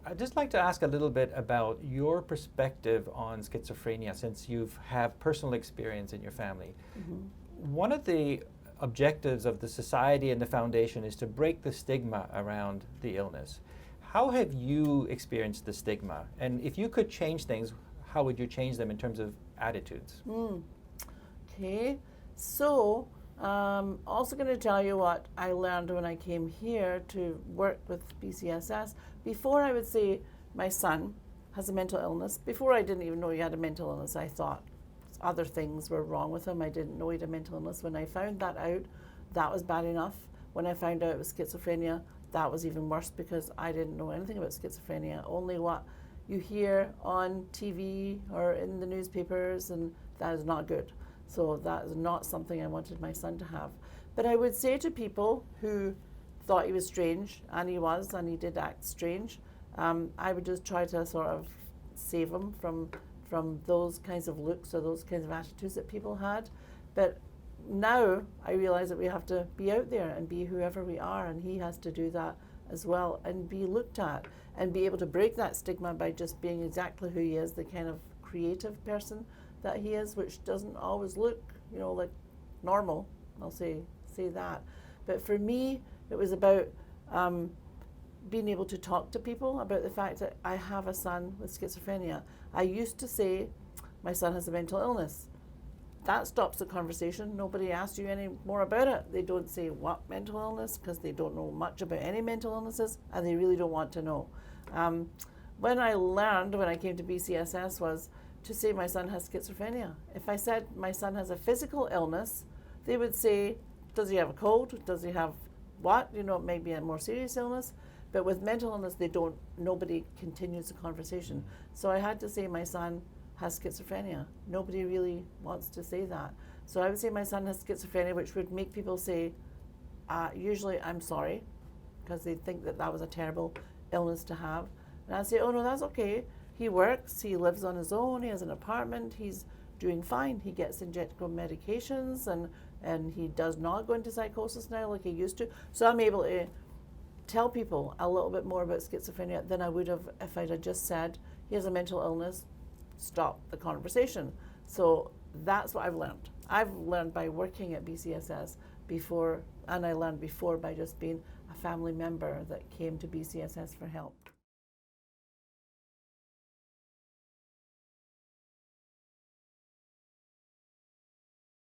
I'd just like to ask a little bit about your perspective on schizophrenia, since you have personal experience in your family. One of the objectives of the society and the foundation is to break the stigma around the illness. How have you experienced the stigma? And if you could change things, how would you change them in terms of attitudes? Okay, so also going to tell you what I learned when I came here to work with BCSS. Before, I would say my son has a mental illness. Before, I didn't even know he had a mental illness. I thought other things were wrong with him. I didn't know he had a mental illness. When I found that out, that was bad enough. When I found out it was schizophrenia, that was even worse because I didn't know anything about schizophrenia, only what you hear on TV or in the newspapers, and that is not good. So that is not something I wanted my son to have. But I would say to people who thought he was strange, and he was, and he did act strange, I would just try to sort of save him from those kinds of looks or those kinds of attitudes that people had. But now I realize that we have to be out there and be whoever we are, and he has to do that as well and be looked at and be able to break that stigma by just being exactly who he is, the kind of creative person that he is, which doesn't always look, like normal. I'll say that. But for me, it was about being able to talk to people about the fact that I have a son with schizophrenia. I used to say, my son has a mental illness. That stops the conversation. Nobody asks you any more about it. They don't say what mental illness, because they don't know much about any mental illnesses, and they really don't want to know. When I learned, when I came to BCSS, was to say my son has schizophrenia. If I said my son has a physical illness, they would say, does he have a cold? Does he have what? Maybe a more serious illness. But with mental illness, nobody continues the conversation. So I had to say my son has schizophrenia. Nobody really wants to say that. So I would say my son has schizophrenia, which would make people say, usually I'm sorry, because they think that was a terrible illness to have. And I'd say, oh no, that's okay. He works, he lives on his own, he has an apartment, he's doing fine. He gets injectable medications, and he does not go into psychosis now like he used to. So I'm able to tell people a little bit more about schizophrenia than I would have if I'd have just said he has a mental illness, stop the conversation. So that's what I've learned. I've learned by working at BCSS before, and I learned before by just being a family member that came to BCSS for help.